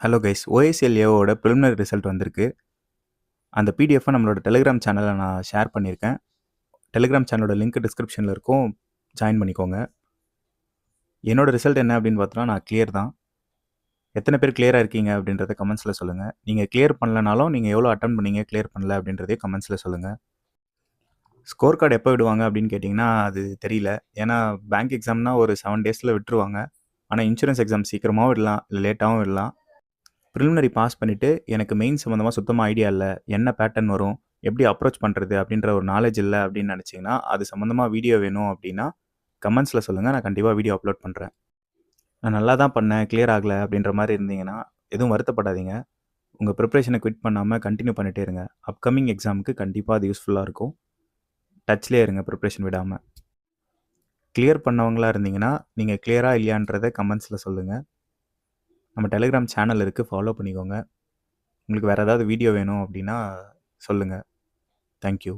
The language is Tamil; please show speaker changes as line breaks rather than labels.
ஹலோ கைஸ், OSLAஓட ப்ரிலிமினரி ரிசல்ட் வந்திருக்கு. அந்த பிடிஎஃப்பை நம்மளோட டெலிகிராம் சேனலில் நான் ஷேர் பண்ணியிருக்கேன். டெலிகிராம் சேனலோட லிங்க் டிஸ்கிரிப்ஷனில் இருக்கும், ஜாயின் பண்ணிக்கோங்க. என்னோட ரிசல்ட் என்ன அப்படின்னு பார்த்தோன்னா, நான் கிளியர் தான். எத்தனை பேர் கிளியராக இருக்கீங்க அப்படின்றத கமெண்ட்ஸில் சொல்லுங்கள். நீங்கள் கிளியர் பண்ணலனாலும் நீங்கள் எவ்வளோ அட்டன் பண்ணீங்க, கிளியர் பண்ணல அப்படின்றதே கமெண்ட்ஸில் சொல்லுங்கள். ஸ்கோர் கார்டு எப்போ விடுவாங்க அப்படின்னு கேட்டிங்கன்னா, அது தெரியல. ஏன்னா பேங்க் எக்ஸாம்னா ஒரு 7 டேஸில் விட்டுருவாங்க. ஆனால் இன்சூரன்ஸ் எக்ஸாம் சீக்கிரமாகவும் விடலாம், இல்லை லேட்டாகவும் விடலாம். ப்ரிலிமினரி பாஸ் பண்ணிவிட்டு எனக்கு மெயின் சம்மந்தமாக சுத்தமாக ஐடியா இல்லை, என்ன பேட்டர்ன் வரும், எப்படி அப்ரோச் பண்ணுறது அப்படின்ற ஒரு நாலேஜ் இல்லை அப்படின்னு நினச்சிங்கன்னா, அது சம்மந்தமாக வீடியோ வேணும் அப்படின்னா கமெண்ட்ஸில் சொல்லுங்கள். நான் கண்டிப்பாக வீடியோ அப்லோட் பண்ணுறேன். நான் நல்லா தான் பண்ணேன், கிளியர் ஆகலை அப்படின்ற மாதிரி இருந்தீங்கன்னா எதுவும் வருத்தப்படாதீங்க. உங்கள் ப்ரிப்ரேஷனை குவிட் பண்ணாமல் கண்டினியூ பண்ணிகிட்டே இருங்க. அப்கமிங் எக்ஸாமுக்கு கண்டிப்பாக அது யூஸ்ஃபுல்லாக இருக்கும். டச்லேயே இருங்க, ப்ரிப்ரேஷன் விடாமல். கிளியர் பண்ணவங்களா இருந்தீங்கன்னா நீங்கள் கிளியராக இல்லையான்றதை கமெண்ட்ஸில் சொல்லுங்கள். நம்ம டெலிகிராம் சேனல் இருக்குது, ஃபாலோ பண்ணிக்கோங்க. உங்களுக்கு வேறு ஏதாவது வீடியோ வேணும் அப்படின்னா சொல்லுங்கள். தேங்க்யூ.